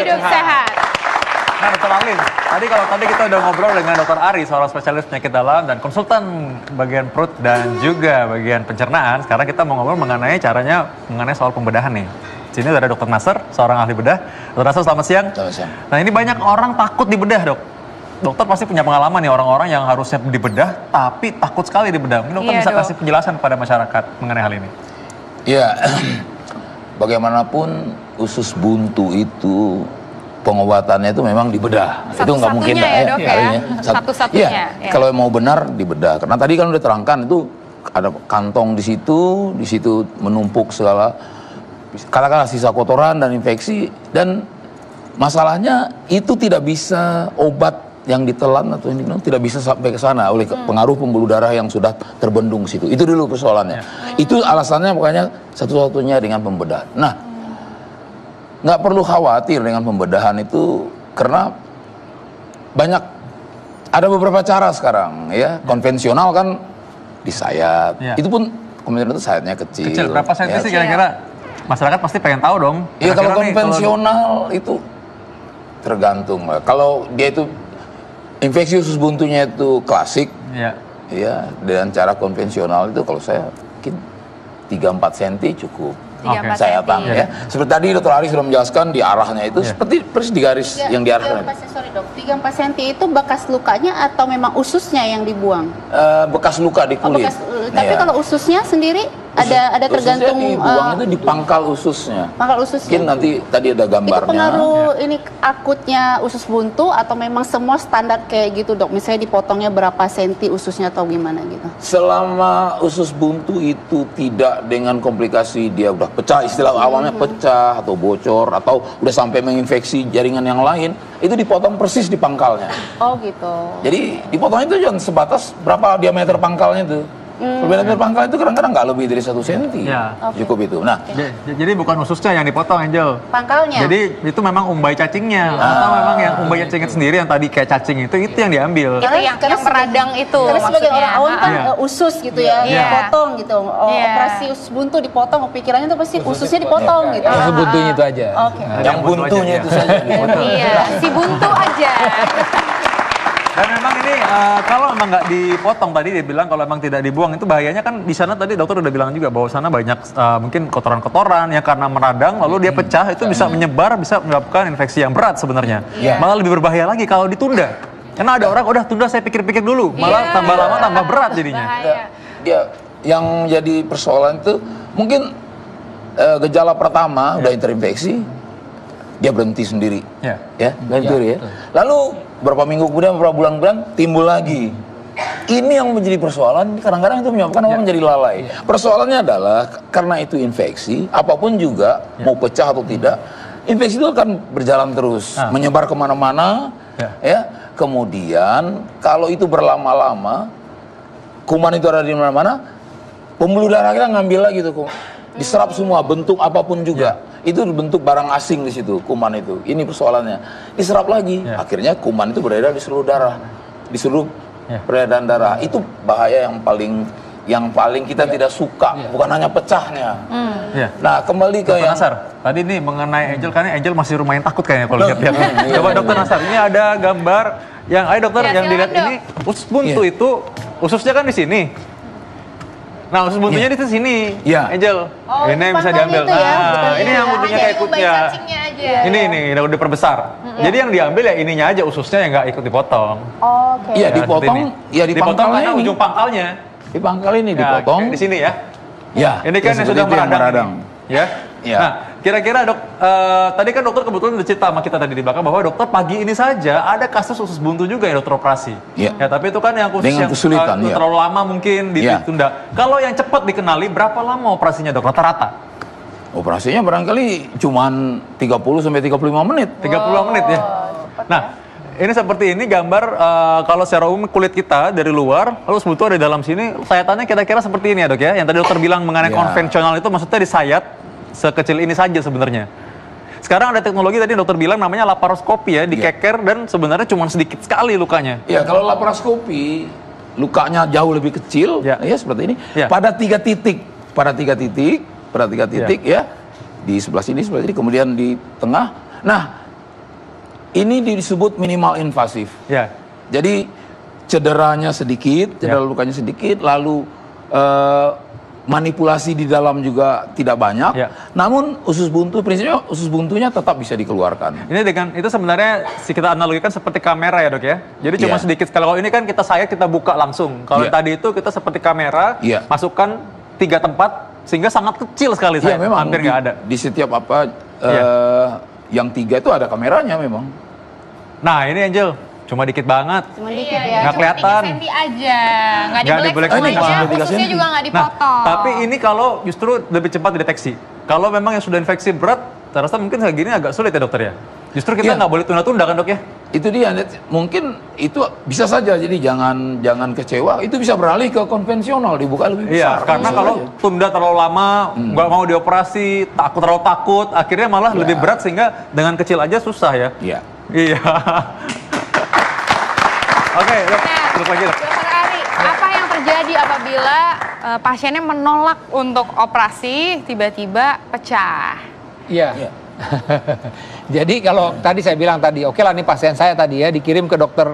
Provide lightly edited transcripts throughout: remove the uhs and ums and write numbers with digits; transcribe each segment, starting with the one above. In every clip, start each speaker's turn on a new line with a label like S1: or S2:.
S1: hidup sehat.
S2: Nah, Dr. Alin, tadi kita udah ngobrol dengan Dr. Ari, seorang spesialis penyakit dalam dan konsultan bagian perut dan juga bagian pencernaan. Sekarang kita mau ngobrol mengenai soal pembedahan nih. Sini ada Dr. Nasr, seorang ahli bedah. Dr. Nasr, selamat siang.
S3: Selamat siang.
S2: Nah, ini banyak orang takut dibedah, Dok. Dokter pasti punya pengalaman nih, orang-orang yang harusnya dibedah tapi takut sekali dibedah. Mungkin dokter bisa kasih penjelasan pada masyarakat mengenai hal ini.
S3: Iya, bagaimanapun usus buntu itu pengobatannya itu memang dibedah. Itu nggak mungkin
S1: ya, Dok, ya? Satu-satunya.
S3: Ya. Kalau mau benar dibedah. Karena tadi kan udah terangkan itu ada kantong di situ menumpuk segala katakanlah sisa kotoran dan infeksi, dan masalahnya itu tidak bisa obat yang ditelan atau yang diminum tidak bisa sampai ke sana oleh pengaruh pembuluh darah yang sudah terbendung situ. Itu dulu persoalannya. Itu alasannya makanya satu-satunya dengan pembedahan. Nah, nggak perlu khawatir dengan pembedahan itu karena ada beberapa cara sekarang ya. Konvensional kan disayat. Itu pun konvensional itu sayatnya kecil.
S2: Kecil, berapa senti sih kira-kira? Masyarakat pasti pengen tahu dong.
S3: Iya, kalau konvensional itu tergantung lah. Kalau dia itu infeksi usus buntunya itu klasik, ya dengan cara konvensional itu kalau saya mungkin 3-4 cm cukup. Sayatan ya. Seperti tadi Dr. Ari sudah menjelaskan di arahnya itu seperti persis di garis yang diarahkan.
S4: Sorry dok, 3-4 cm itu bekas lukanya atau memang ususnya yang dibuang?
S3: Bekas luka di kulit.
S4: Tapi kalau ususnya sendiri ada tergantung.
S3: Dibuang itu di pangkal ususnya.
S4: Pangkal ususnya.
S3: Mungkin nanti tadi ada gambarnya.
S4: Itu pengaruh ini akutnya usus buntu atau memang semua standar kayak gitu dok? Misalnya dipotongnya berapa senti ususnya atau gimana gitu?
S3: Selama usus buntu itu tidak dengan komplikasi dia udah pecah, istilah awalnya pecah atau bocor atau udah sampai menginfeksi jaringan yang lain, itu dipotong persis di pangkalnya.
S4: Oh gitu.
S3: Jadi dipotongnya itu jangan sebatas berapa diameter pangkalnya itu. Diameter pangkal itu kadang-kadang nggak lebih dari 1 cm. Cukup itu. Nah,
S2: jadi bukan ususnya yang dipotong, Angel.
S4: Pangkalnya.
S2: Jadi itu memang umbai cacingnya atau memang yang umbai cacingnya sendiri yang tadi kayak cacing itu yang diambil.
S1: Itu yang meradang itu.
S4: Karena sebagai orang awam kan usus gitu ya, dipotong gitu. Operasi usus buntu dipotong, pikirannya tuh pasti ususnya dipotong gitu.
S5: Usus buntunya itu aja.
S3: Yang buntunya itu saja.
S1: Iya, si buntu aja.
S2: Dan memang ini kalau memang nggak dipotong, tadi dia bilang kalau memang tidak dibuang itu bahayanya kan di sana tadi dokter udah bilang juga bahwa sana banyak mungkin kotoran-kotoran yang karena meradang lalu dia pecah itu bisa menyebar, bisa menyebabkan infeksi yang berat sebenarnya. Malah lebih berbahaya lagi kalau ditunda. Karena ada orang udah tunda saya pikir-pikir dulu, malah tambah lama tambah berat jadinya.
S3: Ya, yang jadi persoalan itu mungkin gejala pertama udah terinfeksi, dia berhenti sendiri. Lalu berapa minggu kemudian, beberapa bulan timbul lagi. Ini yang menjadi persoalan, kadang-kadang itu menyebabkan orang menjadi lalai. Persoalannya adalah karena itu infeksi, apapun juga, mau pecah atau tidak, infeksi itu akan berjalan terus, menyebar kemana-mana, Kemudian kalau itu berlama-lama, kuman itu ada di mana-mana, pembuluh darah kita ngambil lagi tuh kuman, diserap semua, bentuk apapun juga. Itu bentuk barang asing di situ, kuman itu. Ini persoalannya. Diserap lagi. Akhirnya kuman itu beredar di seluruh darah. Di seluruh peredaran darah. Itu bahaya yang paling kita tidak suka, bukan hanya pecahnya. Nah, kembali ke
S2: Dr. Nasr, tadi nih mengenai Angel, karena Angel masih lumayan takut kayaknya kalau lihat-lihat. Coba Dr. Nasr, ini ada gambar yang dokter yang dilihat ini usus buntu itu ususnya kan di sini. Nah, usus buntunya di sini, Angel. Ini yang bisa diambil. Nah, ini yang buntunya kayak ikutnya. Ini udah diperbesar. Jadi yang diambil ya ininya aja, ususnya yang nggak ikut dipotong.
S3: Iya, dipotong. Ya,
S2: dipotong karena ujung pangkalnya.
S3: Di pangkal ini dipotong.
S2: Di sini ya.
S3: Ya.
S2: Ini kan yang sudah meradang. Ya. Nah, kira-kira dok, tadi kan dokter kebetulan udah cerita sama kita tadi di belakang bahwa dokter pagi ini saja ada kasus usus buntu juga ya dokter operasi. Ya, tapi itu kan yang khusus yang terlalu lama mungkin ditunda. Kalau yang cepat dikenali, berapa lama operasinya dok rata-rata?
S3: Operasinya barangkali cuman 30 sampai 35 menit.
S2: 35 menit ya. Nah, ini seperti ini gambar kalau secara umum kulit kita dari luar, lalu buntu ada di dalam sini, sayatannya kira-kira seperti ini ya dok ya. Yang tadi dokter bilang mengenai konvensional itu maksudnya disayat sekecil ini saja sebenarnya. Sekarang ada teknologi tadi dokter bilang namanya laparoskopi ya, dikeker dan sebenarnya cuma sedikit sekali lukanya.
S3: Ya, kalau laparoskopi lukanya jauh lebih kecil, ya seperti ini. Pada 3 titik, ya, di sebelah sini, kemudian di tengah. Nah, Ini disebut minimal invasif.
S2: Ya.
S3: Jadi cederanya sedikit, cedera lukanya sedikit, lalu manipulasi di dalam juga tidak banyak.
S2: Ya.
S3: Namun prinsipnya usus buntunya tetap bisa dikeluarkan.
S2: Ini dengan itu sebenarnya kita analogikan seperti kamera ya dok ya. Jadi cuma
S3: Iya.
S2: sedikit. Kalau ini kan kita kita buka langsung. Kalau
S3: Iya.
S2: tadi itu kita seperti kamera,
S3: Iya.
S2: masukkan 3 tempat sehingga sangat kecil sekali
S3: Iya, memang
S2: hampir nggak ada.
S3: Di setiap
S2: Iya.
S3: yang 3 itu ada kameranya memang.
S2: Nah ini Angel, cuma dikit banget.
S4: Cuma dikit
S1: Iya,
S4: ya.
S2: Nggak kelihatan.
S1: 3 cm aja. Nggak
S2: Nggak
S1: dibelek
S2: dibelek
S1: semuanya,
S3: semua.
S1: ususnya
S3: 3
S1: juga nggak
S2: Nah,
S1: dipotong.
S2: tapi ini kalau justru lebih cepat dideteksi. Kalau memang yang sudah infeksi berat, saya rasa mungkin kayak gini agak sulit ya dokter ya. Justru kita
S3: Iya.
S2: nggak boleh tunda-tunda kan dok ya?
S3: Itu dia, mungkin itu bisa saja. Jadi jangan kecewa. Itu bisa beralih ke konvensional, dibuka lebih
S2: Iya,
S3: besar.
S2: karena
S3: Bisa
S2: kalau
S3: saja.
S2: tunda terlalu lama, nggak mau dioperasi, terlalu takut, akhirnya malah lebih berat sehingga dengan kecil aja susah ya.
S3: Iya.
S2: Iya. Oke, dok, terus lagi dok.
S1: Dokter Ari, apa yang terjadi apabila pasiennya menolak untuk operasi tiba-tiba pecah?
S5: Iya.
S3: Iya.
S5: Jadi kalau tadi saya bilang tadi, oke lah nih pasien saya tadi ya dikirim ke dokter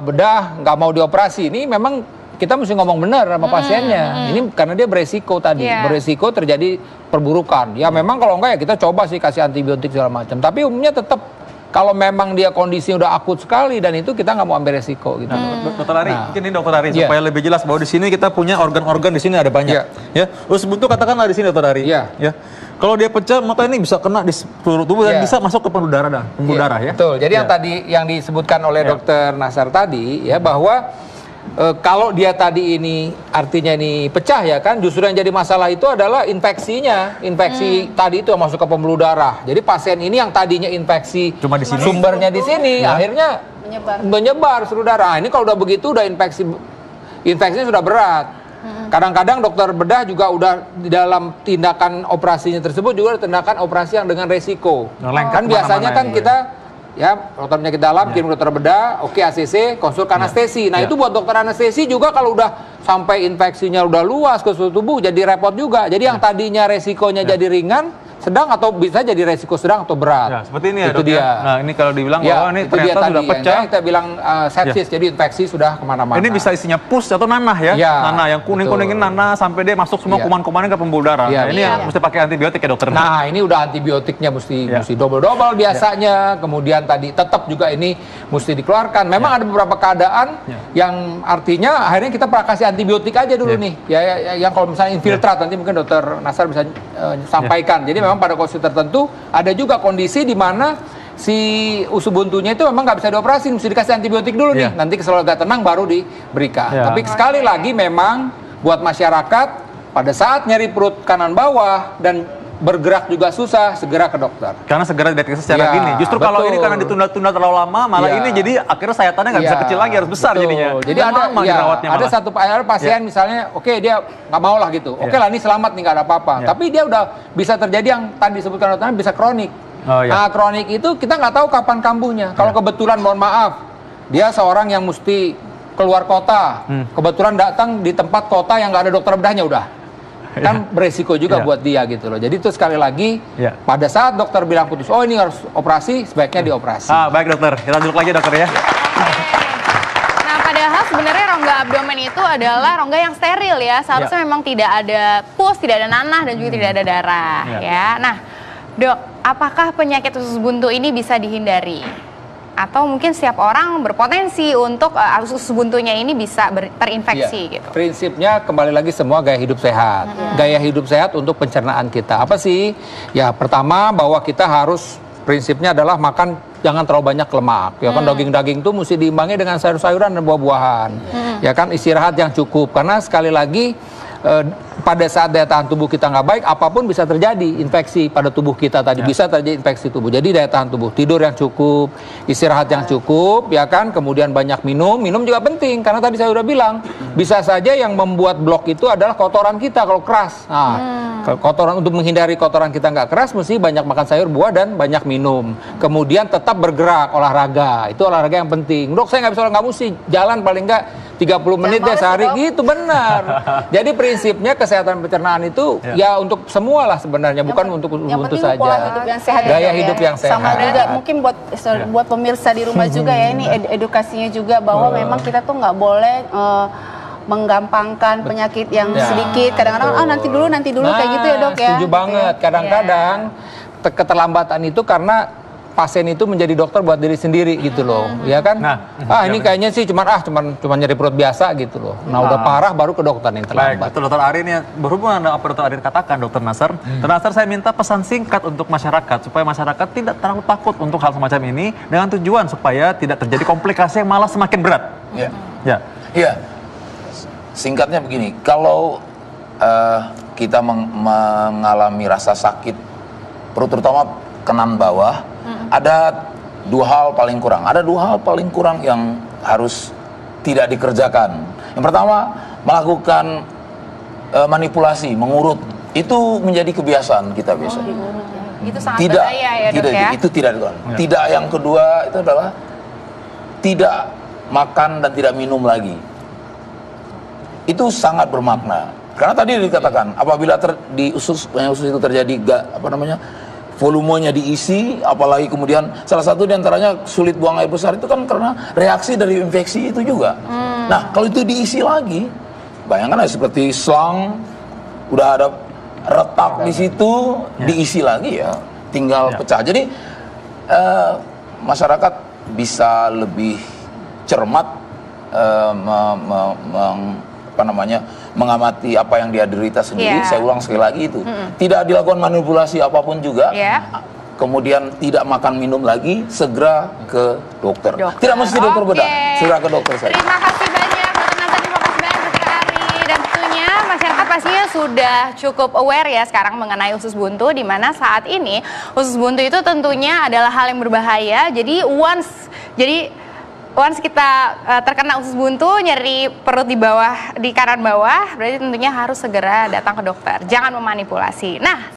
S5: bedah, nggak mau dioperasi. Ini memang kita mesti ngomong benar sama pasiennya. Ini karena dia beresiko tadi,
S1: Iya.
S5: beresiko terjadi perburukan. Ya memang kalau enggak ya kita coba sih kasih antibiotik segala macam. Tapi umumnya tetap kalau memang dia kondisinya udah akut sekali dan itu kita nggak mau ambil resiko gitu.
S2: Dokter Ari,
S5: Nah.
S2: mungkin ini dokter Ari
S5: Iya.
S2: supaya lebih jelas bahwa di sini kita punya organ-organ di sini ada banyak.
S5: Iya.
S2: Ya, usus buntu katakanlah di sini dokter Ari.
S5: Iya.
S2: Ya. Kalau dia pecah, maka ini bisa kena di seluruh tubuh dan
S5: Iya.
S2: bisa masuk ke pembuluh darah, ya.
S5: Betul. Jadi yang
S2: Iya.
S5: tadi yang disebutkan oleh
S2: Iya.
S5: Dokter Nasar tadi ya bahwa kalau dia tadi ini artinya ini pecah ya kan, justru yang jadi masalah itu adalah infeksinya. Infeksi tadi itu yang masuk ke pembuluh darah. Jadi pasien ini yang tadinya infeksi
S2: Cuma di sini.
S5: sumbernya di sini, akhirnya menyebar seluruh darah. Ini kalau udah begitu udah infeksinya sudah berat. Kadang-kadang dokter bedah juga udah di dalam tindakan operasinya tersebut juga ada tindakan operasi yang dengan resiko.
S2: Lengkap
S5: Kan biasanya
S2: kemana-mana
S5: kan
S2: ini.
S5: kita ya dokter penyakit dalam kirim dokter bedah, oke ACC, konsul ke anestesi. Nah
S2: Ya.
S5: itu buat dokter anestesi juga kalau udah sampai infeksinya udah luas ke seluruh tubuh jadi repot juga. Jadi yang tadinya resikonya jadi ringan, sedang atau bisa jadi resiko sedang atau berat.
S2: Ya, seperti ini ya,
S5: Itu
S2: Dok.
S5: dia.
S2: Ya. Nah, ini kalau dibilang bahwa ini
S5: itu dia
S2: ternyata
S5: tadi
S2: sudah pecah.
S5: yang kita bilang sepsis, jadi infeksi sudah kemana-mana.
S2: Ini bisa isinya pus atau nanah ya.
S5: Iya,
S2: Nanah yang kuning-kuning ini
S5: betul.
S2: nanah sampai dia masuk semua
S5: Iya.
S2: kuman-kumannya ke pembuluh darah.
S5: Iya,
S2: Nah, ini yang mesti pakai antibiotik ya dokter.
S5: Nah ini udah antibiotiknya mesti
S2: Ya.
S5: double-double biasanya. Kemudian tadi tetap juga ini mesti dikeluarkan. Memang ada beberapa keadaan yang artinya akhirnya kita kasih antibiotik aja dulu
S2: Ya.
S5: nih. Yang kalau misalnya infiltrat nanti mungkin dokter Nasar bisa sampaikan. Jadi memang pada kondisi tertentu ada juga kondisi di mana si usus buntunya itu memang nggak bisa dioperasi, mesti dikasih antibiotik dulu nih.
S2: Ya.
S5: Nanti kalau agak tenang baru diberikan.
S2: Ya.
S5: Tapi sekali lagi memang buat masyarakat pada saat nyeri perut kanan bawah dan bergerak juga susah, segera ke dokter.
S2: Karena segera dideteksi secara
S5: Ya,
S2: dini. Justru kalau
S5: betul.
S2: ini karena ditunda-tunda terlalu lama, malah
S5: Ya.
S2: ini jadi akhirnya sayatannya nggak bisa
S5: Iya,
S2: kecil lagi, harus besar
S5: betul.
S2: jadinya.
S5: Jadi
S2: Dan
S5: ada
S2: lama
S5: ya,
S2: dirawatnya
S5: ada
S2: malah.
S5: ada pasien misalnya, oke dia nggak mau lah gitu. Oke lah ini selamat nih nggak ada apa-apa.
S2: Ya.
S5: Tapi dia udah bisa terjadi yang tadi disebutkan dokternya bisa kronik.
S2: Oh, ya.
S5: Nah kronik itu kita nggak tahu kapan kambuhnya. Kalau kebetulan mohon maaf, dia seorang yang mesti keluar kota, kebetulan datang di tempat kota yang nggak ada dokter bedahnya udah. Kan beresiko juga
S2: Ya.
S5: buat dia gitu loh. Jadi itu sekali lagi
S2: Ya.
S5: pada saat dokter bilang putus, oh ini harus operasi, sebaiknya dioperasi.
S2: Baik dokter, kita duduk lagi dokter ya.
S1: Nah, padahal sebenarnya rongga abdomen itu adalah rongga yang steril ya. Seharusnya memang tidak ada pus, tidak ada nanah dan juga tidak ada darah
S2: Ya.
S1: ya. Nah, Dok, apakah penyakit usus buntu ini bisa dihindari? Atau mungkin setiap orang berpotensi untuk usus buntunya ini bisa terinfeksi
S5: Iya.
S1: gitu.
S5: Prinsipnya kembali lagi semua gaya hidup sehat. Gaya hidup sehat untuk pencernaan kita. Apa sih? Ya pertama bahwa kita harus prinsipnya adalah makan jangan terlalu banyak lemak. Ya kan daging-daging itu mesti diimbangi dengan sayur-sayuran dan buah-buahan. Ya kan istirahat yang cukup karena sekali lagi pada saat daya tahan tubuh kita nggak baik, apapun bisa terjadi infeksi pada tubuh kita tadi, bisa terjadi infeksi tubuh. Jadi daya tahan tubuh, tidur yang cukup, istirahat yang cukup, ya kan, kemudian banyak minum juga penting karena tadi saya udah bilang bisa saja yang membuat blok itu adalah kotoran kita kalau keras. Nah, kotoran untuk menghindari kotoran kita nggak keras, mesti banyak makan sayur, buah dan banyak minum. Kemudian tetap bergerak, olahraga, itu olahraga yang penting. Dok, saya nggak bisa nggak mesti jalan paling nggak 30 menit deh
S4: males
S5: sehari
S4: dong.
S5: gitu, benar. Jadi prinsipnya kesehatan pencernaan itu ya untuk semua lah sebenarnya, bukan untuk usus
S4: yang
S5: buntu
S4: penting
S5: saja.
S4: pola hidup yang sehat
S5: Gaya
S4: ya,
S5: hidup yang sehat.
S4: sama juga mungkin buat pemirsa di rumah juga ya, ini edukasinya juga bahwa memang kita tuh nggak boleh menggampangkan penyakit yang sedikit. Kadang-kadang nanti dulu kayak gitu ya, Dok ya.
S5: Setuju banget. Kadang-kadang keterlambatan itu karena pasien itu menjadi dokter buat diri sendiri gitu loh, ya kan? Ini kayaknya sih cuman nyeri perut biasa gitu loh. Nah, udah parah baru ke dokter yang terlambat.
S2: Betul, Dokter Arin, ya berhubungan dengan apa Dokter Arin katakan, Dokter Nasar. Dokter Nasar, saya minta pesan singkat untuk masyarakat supaya masyarakat tidak terlalu takut untuk hal semacam ini dengan tujuan supaya tidak terjadi komplikasi yang malah semakin berat.
S3: Iya. Singkatnya begini, kalau kita mengalami rasa sakit perut, terutama kanan bawah, ada dua hal paling kurang. Ada dua hal paling kurang yang harus tidak dikerjakan. Yang pertama, melakukan manipulasi, mengurut. Itu menjadi kebiasaan kita biasa.
S1: Itu sangat bahaya ya, Dok ya.
S3: Itu tidak dilakukan. Tidak, yang kedua itu adalah tidak makan dan tidak minum lagi. Itu sangat bermakna. Karena tadi dikatakan apabila di usus itu terjadi volumenya diisi, apalagi kemudian salah satu diantaranya sulit buang air besar itu kan karena reaksi dari infeksi itu juga. Nah, kalau itu diisi lagi, bayangkan seperti selang, udah ada retak di situ, diisi lagi ya, tinggal pecah. Jadi masyarakat bisa lebih cermat mengamati apa yang dia derita sendiri. Saya ulang sekali lagi itu. Tidak dilakukan manipulasi apapun juga. Kemudian tidak makan minum lagi, segera ke dokter. Tidak mesti dokter bedah, segera ke dokter saja.
S1: Terima kasih banyak Dokter Nasar, terima kasih banyak Dokter Ari. Dan tentunya masyarakat pastinya sudah cukup aware ya sekarang mengenai usus buntu, di mana saat ini usus buntu itu tentunya adalah hal yang berbahaya. Jadi once kita terkena usus buntu, nyeri perut di kanan bawah, berarti tentunya harus segera datang ke dokter. Jangan memanipulasi. Nah,